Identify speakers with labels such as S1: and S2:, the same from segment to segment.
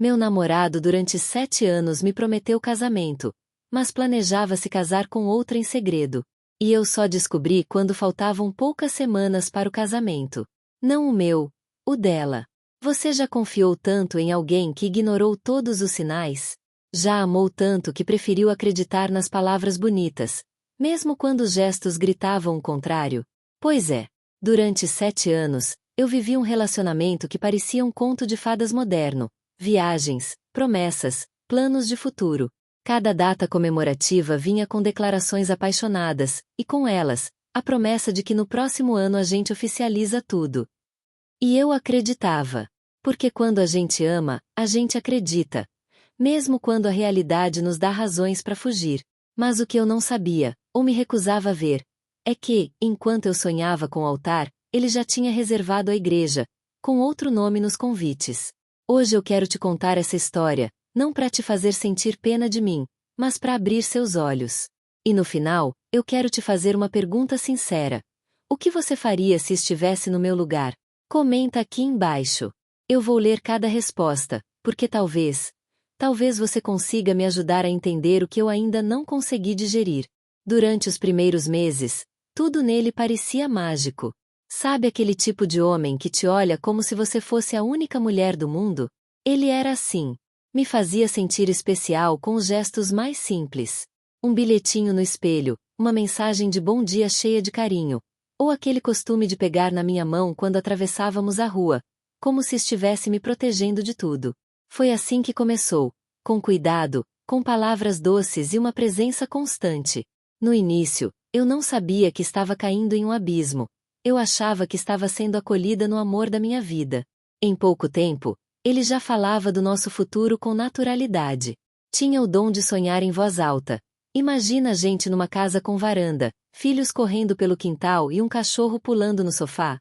S1: Meu namorado durante 7 anos me prometeu casamento, mas planejava se casar com outra em segredo. E eu só descobri quando faltavam poucas semanas para o casamento. Não o meu, o dela. Você já confiou tanto em alguém que ignorou todos os sinais? Já amou tanto que preferiu acreditar nas palavras bonitas, mesmo quando os gestos gritavam o contrário? Pois é. Durante 7 anos, eu vivi um relacionamento que parecia um conto de fadas moderno. Viagens, promessas, planos de futuro. Cada data comemorativa vinha com declarações apaixonadas, e com elas, a promessa de que no próximo ano a gente oficializa tudo. E eu acreditava. Porque quando a gente ama, a gente acredita. Mesmo quando a realidade nos dá razões para fugir. Mas o que eu não sabia, ou me recusava a ver, é que, enquanto eu sonhava com o altar, ele já tinha reservado a igreja, com outro nome nos convites. Hoje eu quero te contar essa história, não para te fazer sentir pena de mim, mas para abrir seus olhos. E no final, eu quero te fazer uma pergunta sincera. O que você faria se estivesse no meu lugar? Comenta aqui embaixo. Eu vou ler cada resposta, porque talvez você consiga me ajudar a entender o que eu ainda não consegui digerir. Durante os primeiros meses, tudo nele parecia mágico. Sabe aquele tipo de homem que te olha como se você fosse a única mulher do mundo? Ele era assim. Me fazia sentir especial com os gestos mais simples. Um bilhetinho no espelho, uma mensagem de bom dia cheia de carinho, ou aquele costume de pegar na minha mão quando atravessávamos a rua, como se estivesse me protegendo de tudo. Foi assim que começou, com cuidado, com palavras doces e uma presença constante. No início, eu não sabia que estava caindo em um abismo. Eu achava que estava sendo acolhida no amor da minha vida. Em pouco tempo, ele já falava do nosso futuro com naturalidade. Tinha o dom de sonhar em voz alta. Imagina a gente numa casa com varanda, filhos correndo pelo quintal e um cachorro pulando no sofá.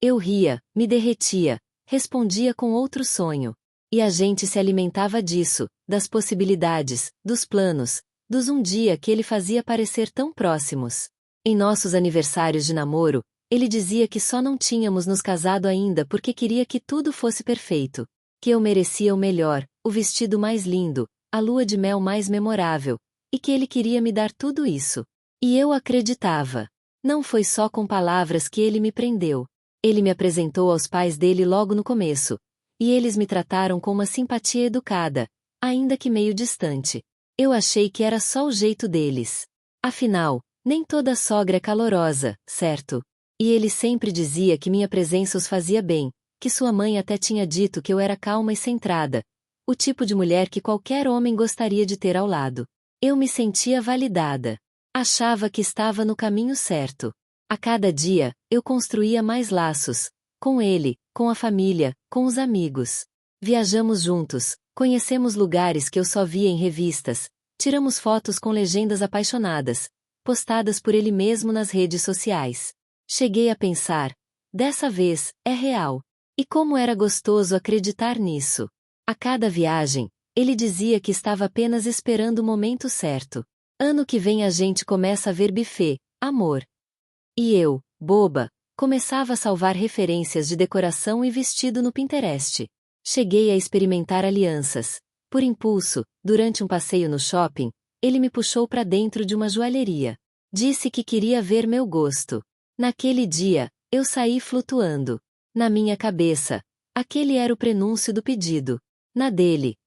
S1: Eu ria, me derretia, respondia com outro sonho. E a gente se alimentava disso, das possibilidades, dos planos, dos um dia que ele fazia parecer tão próximos. Em nossos aniversários de namoro, ele dizia que só não tínhamos nos casado ainda porque queria que tudo fosse perfeito. Que eu merecia o melhor, o vestido mais lindo, a lua de mel mais memorável, e que ele queria me dar tudo isso. E eu acreditava. Não foi só com palavras que ele me prendeu. Ele me apresentou aos pais dele logo no começo, e eles me trataram com uma simpatia educada, ainda que meio distante. Eu achei que era só o jeito deles. Afinal, nem toda sogra é calorosa, certo? E ele sempre dizia que minha presença os fazia bem, que sua mãe até tinha dito que eu era calma e centrada, o tipo de mulher que qualquer homem gostaria de ter ao lado. Eu me sentia validada. Achava que estava no caminho certo. A cada dia, eu construía mais laços, com ele, com a família, com os amigos. Viajamos juntos, conhecemos lugares que eu só via em revistas, tiramos fotos com legendas apaixonadas, postadas por ele mesmo nas redes sociais. Cheguei a pensar, dessa vez, é real. E como era gostoso acreditar nisso. A cada viagem, ele dizia que estava apenas esperando o momento certo. Ano que vem a gente começa a ver buffet, amor. E eu, boba, começava a salvar referências de decoração e vestido no Pinterest. Cheguei a experimentar alianças. Por impulso, durante um passeio no shopping, ele me puxou para dentro de uma joalheria. Disse que queria ver meu gosto. Naquele dia, eu saí flutuando. Na minha cabeça, aquele era o prenúncio do pedido. Na dele,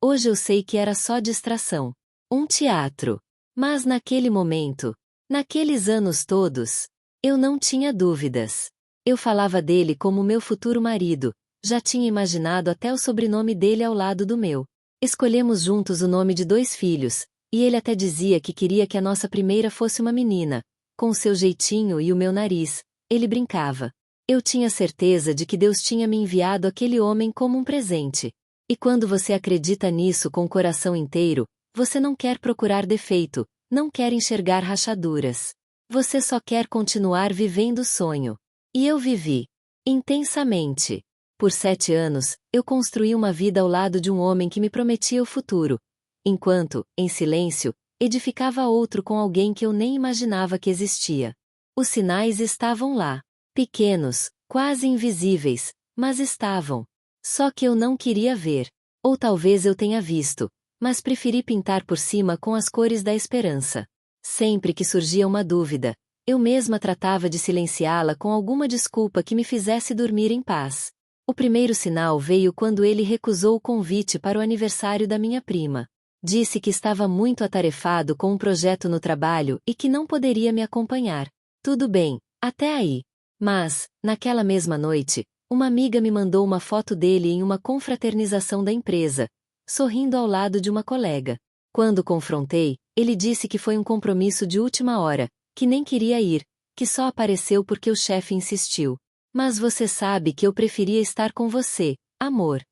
S1: hoje eu sei que era só distração. Um teatro. Mas naquele momento, naqueles anos todos, eu não tinha dúvidas. Eu falava dele como meu futuro marido, já tinha imaginado até o sobrenome dele ao lado do meu. Escolhemos juntos o nome de 2 filhos, e ele até dizia que queria que a nossa primeira fosse uma menina. Com o seu jeitinho e o meu nariz, ele brincava. Eu tinha certeza de que Deus tinha me enviado aquele homem como um presente. E quando você acredita nisso com o coração inteiro, você não quer procurar defeito, não quer enxergar rachaduras. Você só quer continuar vivendo o sonho. E eu vivi. Intensamente. Por 7 anos, eu construí uma vida ao lado de um homem que me prometia o futuro. Enquanto, em silêncio, edificava outro com alguém que eu nem imaginava que existia. Os sinais estavam lá. Pequenos, quase invisíveis, mas estavam. Só que eu não queria ver. Ou talvez eu tenha visto, mas preferi pintar por cima com as cores da esperança. Sempre que surgia uma dúvida, eu mesma tratava de silenciá-la com alguma desculpa que me fizesse dormir em paz. O primeiro sinal veio quando ele recusou o convite para o aniversário da minha prima. Disse que estava muito atarefado com um projeto no trabalho e que não poderia me acompanhar. Tudo bem, até aí. Mas, naquela mesma noite, uma amiga me mandou uma foto dele em uma confraternização da empresa, sorrindo ao lado de uma colega. Quando confrontei, ele disse que foi um compromisso de última hora, que nem queria ir, que só apareceu porque o chefe insistiu. Mas você sabe que eu preferia estar com você, amor.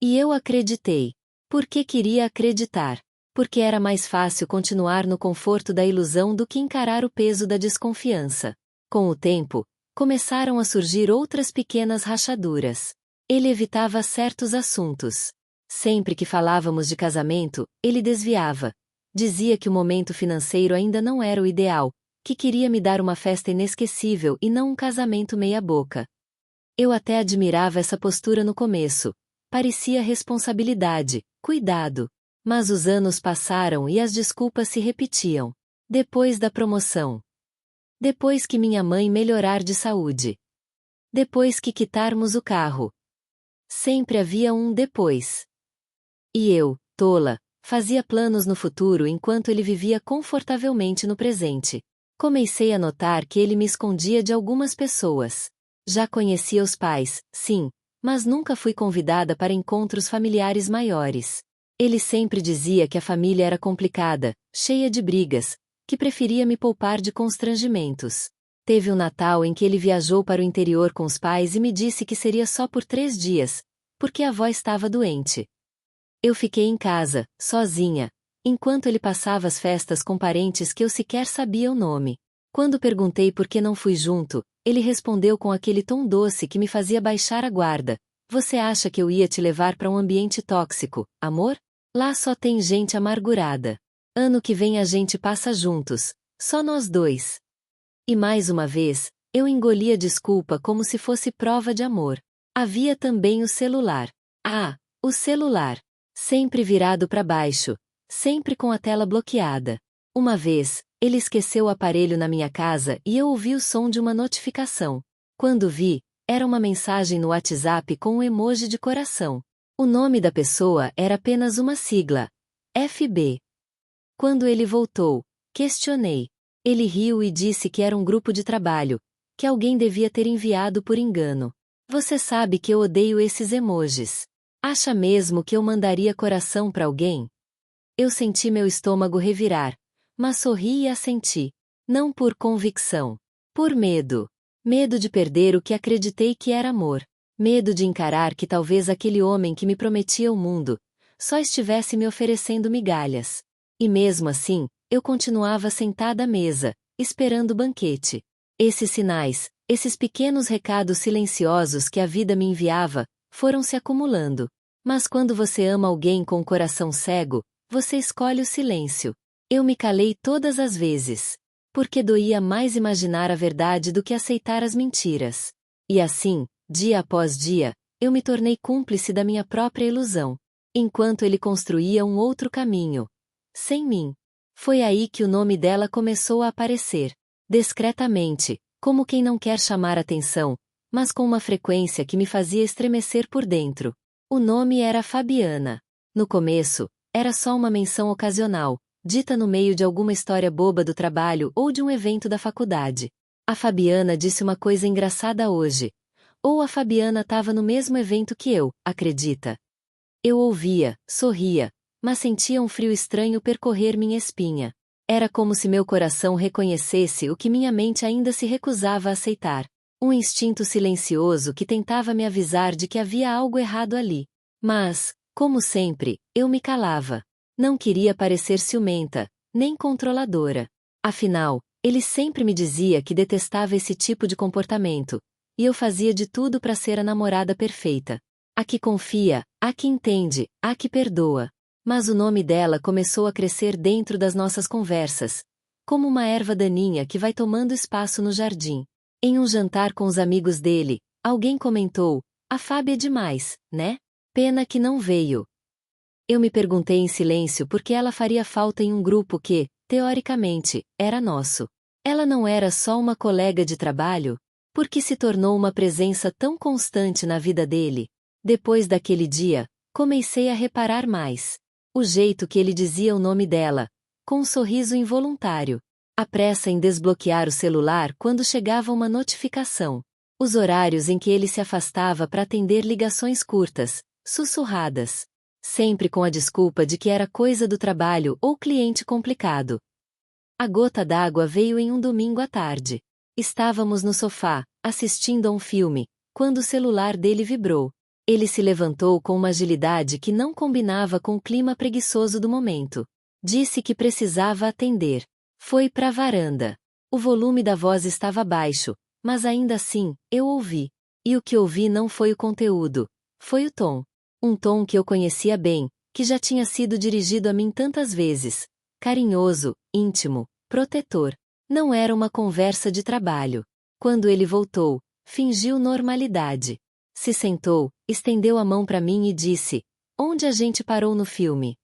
S1: E eu acreditei. Porque queria acreditar. Porque era mais fácil continuar no conforto da ilusão do que encarar o peso da desconfiança. Com o tempo, começaram a surgir outras pequenas rachaduras. Ele evitava certos assuntos. Sempre que falávamos de casamento, ele desviava. Dizia que o momento financeiro ainda não era o ideal, que queria me dar uma festa inesquecível e não um casamento meia-boca. Eu até admirava essa postura no começo. Parecia responsabilidade, cuidado. Mas os anos passaram e as desculpas se repetiam. Depois da promoção. Depois que minha mãe melhorar de saúde. Depois que quitarmos o carro. Sempre havia um depois. E eu, tola, fazia planos no futuro enquanto ele vivia confortavelmente no presente. Comecei a notar que ele me escondia de algumas pessoas. Já conhecia os pais, sim, mas nunca fui convidada para encontros familiares maiores. Ele sempre dizia que a família era complicada, cheia de brigas, que preferia me poupar de constrangimentos. Teve um Natal em que ele viajou para o interior com os pais e me disse que seria só por 3 dias, porque a avó estava doente. Eu fiquei em casa, sozinha, enquanto ele passava as festas com parentes que eu sequer sabia o nome. Quando perguntei por que não fui junto, ele respondeu com aquele tom doce que me fazia baixar a guarda. Você acha que eu ia te levar para um ambiente tóxico, amor? Lá só tem gente amargurada. Ano que vem a gente passa juntos, só nós dois. E mais uma vez, eu engoli a desculpa como se fosse prova de amor. Havia também o celular. Ah, o celular. Sempre virado para baixo, sempre com a tela bloqueada. Uma vez, ele esqueceu o aparelho na minha casa e eu ouvi o som de uma notificação. Quando vi, era uma mensagem no WhatsApp com um emoji de coração. O nome da pessoa era apenas uma sigla: FB. Quando ele voltou, questionei. Ele riu e disse que era um grupo de trabalho, que alguém devia ter enviado por engano. Você sabe que eu odeio esses emojis. Acha mesmo que eu mandaria coração para alguém? Eu senti meu estômago revirar, mas sorri e assenti. Não por convicção. Por medo. Medo de perder o que acreditei que era amor. Medo de encarar que talvez aquele homem que me prometia o mundo só estivesse me oferecendo migalhas. E mesmo assim, eu continuava sentada à mesa, esperando o banquete. Esses sinais, esses pequenos recados silenciosos que a vida me enviava, foram se acumulando. Mas quando você ama alguém com o coração cego, você escolhe o silêncio. Eu me calei todas as vezes. Porque doía mais imaginar a verdade do que aceitar as mentiras. E assim, dia após dia, eu me tornei cúmplice da minha própria ilusão. Enquanto ele construía um outro caminho. Sem mim. Foi aí que o nome dela começou a aparecer. Discretamente, como quem não quer chamar atenção, mas com uma frequência que me fazia estremecer por dentro. O nome era Fabiana. No começo, era só uma menção ocasional, dita no meio de alguma história boba do trabalho ou de um evento da faculdade. A Fabiana disse uma coisa engraçada hoje. Ou a Fabiana estava no mesmo evento que eu, acredita? Eu ouvia, sorria, mas sentia um frio estranho percorrer minha espinha. Era como se meu coração reconhecesse o que minha mente ainda se recusava a aceitar. Um instinto silencioso que tentava me avisar de que havia algo errado ali. Mas, como sempre, eu me calava. Não queria parecer ciumenta, nem controladora. Afinal, ele sempre me dizia que detestava esse tipo de comportamento, e eu fazia de tudo para ser a namorada perfeita. A que confia, a que entende, a que perdoa. Mas o nome dela começou a crescer dentro das nossas conversas, como uma erva daninha que vai tomando espaço no jardim. Em um jantar com os amigos dele, alguém comentou: a Fábia é demais, né? Pena que não veio. Eu me perguntei em silêncio por que ela faria falta em um grupo que, teoricamente, era nosso. Ela não era só uma colega de trabalho? Por que se tornou uma presença tão constante na vida dele? Depois daquele dia, comecei a reparar mais. O jeito que ele dizia o nome dela, com um sorriso involuntário. A pressa em desbloquear o celular quando chegava uma notificação. Os horários em que ele se afastava para atender ligações curtas, sussurradas. Sempre com a desculpa de que era coisa do trabalho ou cliente complicado. A gota d'água veio em um domingo à tarde. Estávamos no sofá, assistindo a um filme, quando o celular dele vibrou. Ele se levantou com uma agilidade que não combinava com o clima preguiçoso do momento. Disse que precisava atender. Foi para a varanda. O volume da voz estava baixo, mas ainda assim, eu ouvi. E o que ouvi não foi o conteúdo, foi o tom. Um tom que eu conhecia bem, que já tinha sido dirigido a mim tantas vezes. Carinhoso, íntimo, protetor. Não era uma conversa de trabalho. Quando ele voltou, fingiu normalidade. Se sentou, estendeu a mão para mim e disse: "Onde a gente parou no filme?"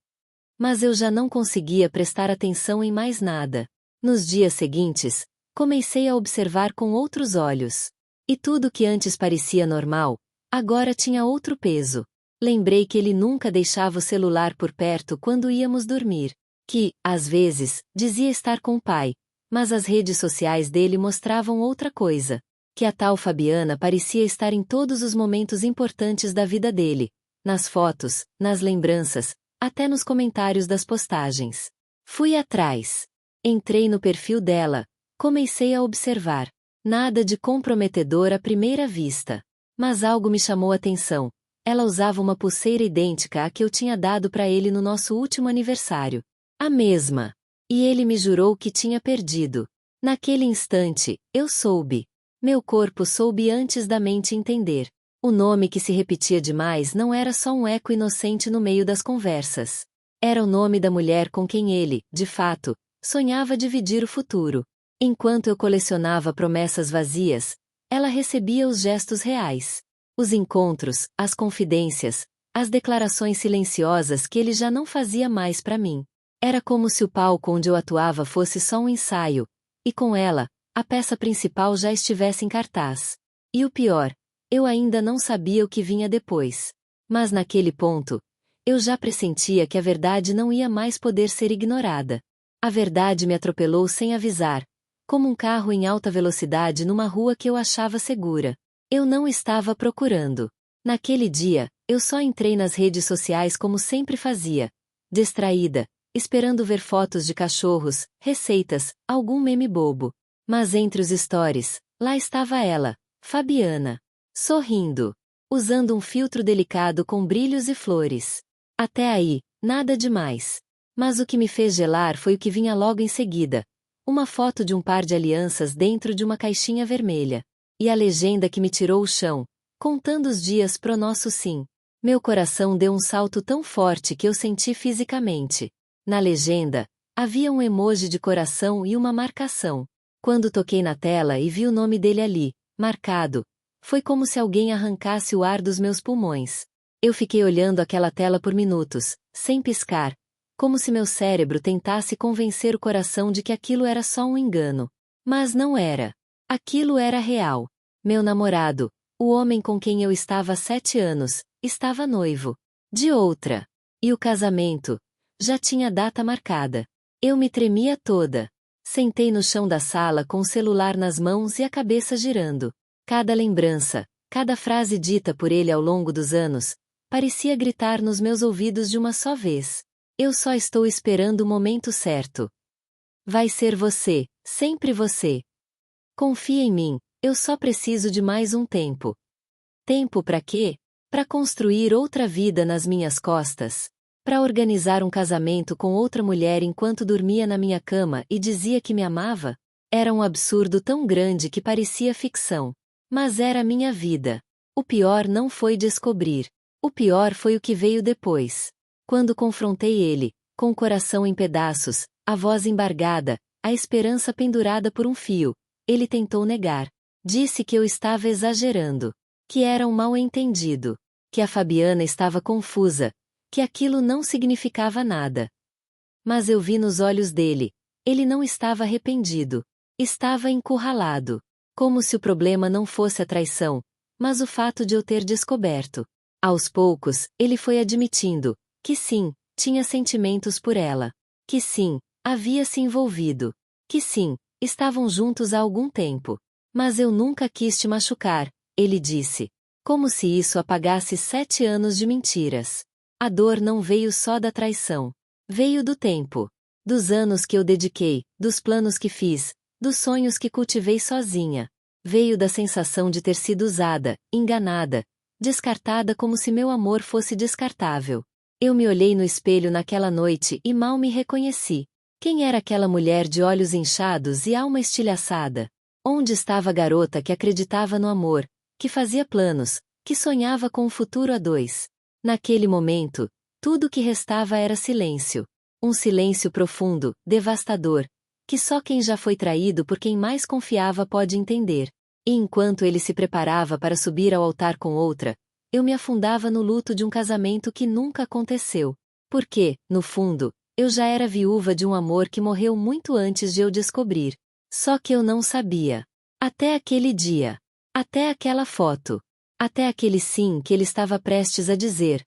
S1: Mas eu já não conseguia prestar atenção em mais nada. Nos dias seguintes, comecei a observar com outros olhos. E tudo que antes parecia normal, agora tinha outro peso. Lembrei que ele nunca deixava o celular por perto quando íamos dormir. Que, às vezes, dizia estar com o pai, mas as redes sociais dele mostravam outra coisa. Que a tal Fabiana parecia estar em todos os momentos importantes da vida dele. Nas fotos, nas lembranças, até nos comentários das postagens. Fui atrás. Entrei no perfil dela. Comecei a observar. Nada de comprometedor à primeira vista. Mas algo me chamou a atenção. Ela usava uma pulseira idêntica à que eu tinha dado para ele no nosso último aniversário. A mesma. E ele me jurou que tinha perdido. Naquele instante, eu soube. Meu corpo soube antes da mente entender. O nome que se repetia demais não era só um eco inocente no meio das conversas. Era o nome da mulher com quem ele, de fato, sonhava dividir o futuro. Enquanto eu colecionava promessas vazias, ela recebia os gestos reais. Os encontros, as confidências, as declarações silenciosas que ele já não fazia mais para mim. Era como se o palco onde eu atuava fosse só um ensaio, e com ela, a peça principal já estivesse em cartaz. E o pior, eu ainda não sabia o que vinha depois. Mas naquele ponto, eu já pressentia que a verdade não ia mais poder ser ignorada. A verdade me atropelou sem avisar, como um carro em alta velocidade numa rua que eu achava segura. Eu não estava procurando. Naquele dia, eu só entrei nas redes sociais como sempre fazia, distraída, esperando ver fotos de cachorros, receitas, algum meme bobo. Mas entre os stories, lá estava ela, Fabiana, sorrindo, usando um filtro delicado com brilhos e flores. Até aí, nada demais. Mas o que me fez gelar foi o que vinha logo em seguida. Uma foto de um par de alianças dentro de uma caixinha vermelha. E a legenda que me tirou o chão, contando os dias pro nosso sim. Meu coração deu um salto tão forte que eu senti fisicamente. Na legenda, havia um emoji de coração e uma marcação. Quando toquei na tela e vi o nome dele ali, marcado, foi como se alguém arrancasse o ar dos meus pulmões. Eu fiquei olhando aquela tela por minutos, sem piscar, como se meu cérebro tentasse convencer o coração de que aquilo era só um engano. Mas não era. Aquilo era real. Meu namorado, o homem com quem eu estava há 7 anos, estava noivo. De outra. E o casamento já tinha data marcada. Eu me tremia toda. Sentei no chão da sala com o celular nas mãos e a cabeça girando. Cada lembrança, cada frase dita por ele ao longo dos anos, parecia gritar nos meus ouvidos de uma só vez. Eu só estou esperando o momento certo. Vai ser você, sempre você. Confia em mim, eu só preciso de mais um tempo. Tempo para quê? Para construir outra vida nas minhas costas. Para organizar um casamento com outra mulher enquanto dormia na minha cama e dizia que me amava? Era um absurdo tão grande que parecia ficção. Mas era a minha vida. O pior não foi descobrir. O pior foi o que veio depois. Quando confrontei ele, com o coração em pedaços, a voz embargada, a esperança pendurada por um fio, ele tentou negar. Disse que eu estava exagerando. Que era um mal-entendido. Que a Fabiana estava confusa. que aquilo não significava nada. Mas eu vi nos olhos dele, ele não estava arrependido. Estava encurralado. Como se o problema não fosse a traição, mas o fato de eu ter descoberto. Aos poucos, ele foi admitindo que sim, tinha sentimentos por ela. Que sim, havia se envolvido. Que sim, estavam juntos há algum tempo. Mas eu nunca quis te machucar, ele disse. Como se isso apagasse 7 anos de mentiras. A dor não veio só da traição. Veio do tempo. Dos anos que eu dediquei, dos planos que fiz, dos sonhos que cultivei sozinha. Veio da sensação de ter sido usada, enganada, descartada como se meu amor fosse descartável. Eu me olhei no espelho naquela noite e mal me reconheci. Quem era aquela mulher de olhos inchados e alma estilhaçada? Onde estava a garota que acreditava no amor, que fazia planos, que sonhava com um futuro a dois? Naquele momento, tudo o que restava era silêncio. Um silêncio profundo, devastador, que só quem já foi traído por quem mais confiava pode entender. E enquanto ele se preparava para subir ao altar com outra, eu me afundava no luto de um casamento que nunca aconteceu. Porque, no fundo, eu já era viúva de um amor que morreu muito antes de eu descobrir. Só que eu não sabia. Até aquele dia. Até aquela foto. Até aquele sim que ele estava prestes a dizer.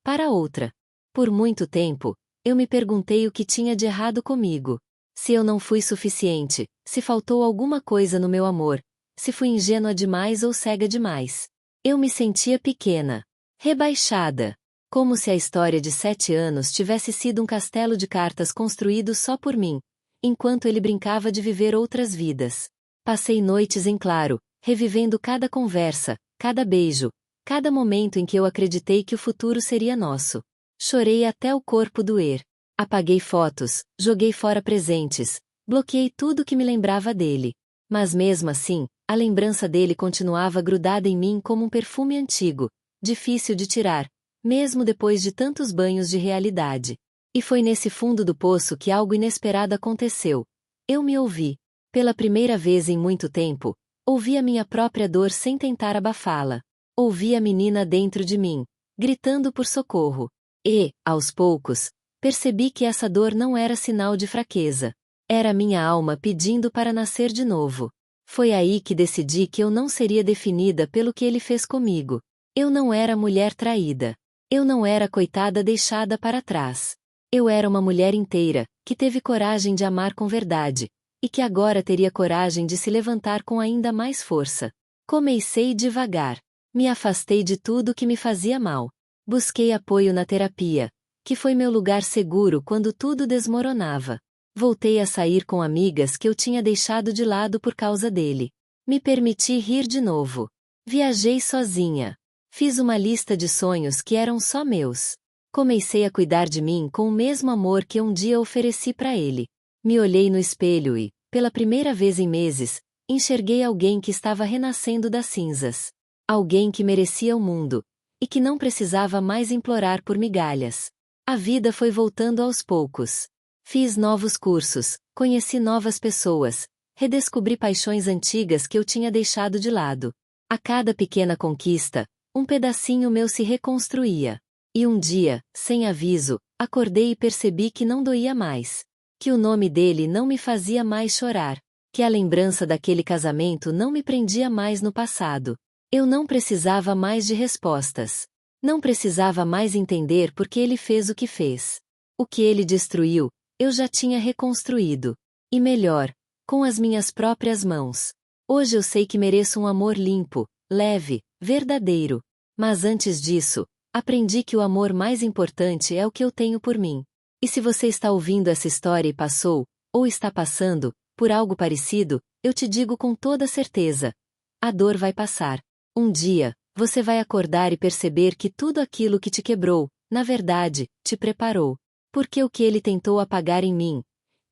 S1: Para outra. Por muito tempo, eu me perguntei o que tinha de errado comigo. Se eu não fui suficiente, se faltou alguma coisa no meu amor, se fui ingênua demais ou cega demais. Eu me sentia pequena, rebaixada, como se a história de 7 anos tivesse sido um castelo de cartas construído só por mim, enquanto ele brincava de viver outras vidas. Passei noites em claro, revivendo cada conversa, cada beijo, cada momento em que eu acreditei que o futuro seria nosso. Chorei até o corpo doer. Apaguei fotos, joguei fora presentes, bloqueei tudo que me lembrava dele. Mas mesmo assim, a lembrança dele continuava grudada em mim como um perfume antigo, difícil de tirar, mesmo depois de tantos banhos de realidade. E foi nesse fundo do poço que algo inesperado aconteceu. Eu me ouvi. Pela primeira vez em muito tempo, ouvi a minha própria dor sem tentar abafá-la. Ouvi a menina dentro de mim, gritando por socorro. E, aos poucos, percebi que essa dor não era sinal de fraqueza. Era minha alma pedindo para nascer de novo. Foi aí que decidi que eu não seria definida pelo que ele fez comigo. Eu não era mulher traída. Eu não era coitada deixada para trás. Eu era uma mulher inteira, que teve coragem de amar com verdade, e que agora teria coragem de se levantar com ainda mais força. Comecei devagar. Me afastei de tudo que me fazia mal. Busquei apoio na terapia, que foi meu lugar seguro quando tudo desmoronava. Voltei a sair com amigas que eu tinha deixado de lado por causa dele. Me permiti rir de novo. Viajei sozinha. Fiz uma lista de sonhos que eram só meus. Comecei a cuidar de mim com o mesmo amor que um dia ofereci para ele. Me olhei no espelho e, pela primeira vez em meses, enxerguei alguém que estava renascendo das cinzas. Alguém que merecia o mundo, e que não precisava mais implorar por migalhas. A vida foi voltando aos poucos. Fiz novos cursos, conheci novas pessoas, redescobri paixões antigas que eu tinha deixado de lado. A cada pequena conquista, um pedacinho meu se reconstruía. E um dia, sem aviso, acordei e percebi que não doía mais. Que o nome dele não me fazia mais chorar. Que a lembrança daquele casamento não me prendia mais no passado. Eu não precisava mais de respostas. Não precisava mais entender por que ele fez o que fez. O que ele destruiu, eu já tinha reconstruído. E melhor, com as minhas próprias mãos. Hoje eu sei que mereço um amor limpo, leve, verdadeiro. Mas antes disso, aprendi que o amor mais importante é o que eu tenho por mim. E se você está ouvindo essa história e passou, ou está passando, por algo parecido, eu te digo com toda certeza: a dor vai passar. Um dia, você vai acordar e perceber que tudo aquilo que te quebrou, na verdade, te preparou. Porque o que ele tentou apagar em mim,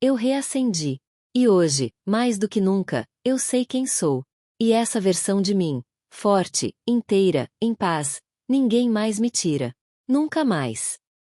S1: eu reacendi. E hoje, mais do que nunca, eu sei quem sou. E essa versão de mim, forte, inteira, em paz, ninguém mais me tira. Nunca mais.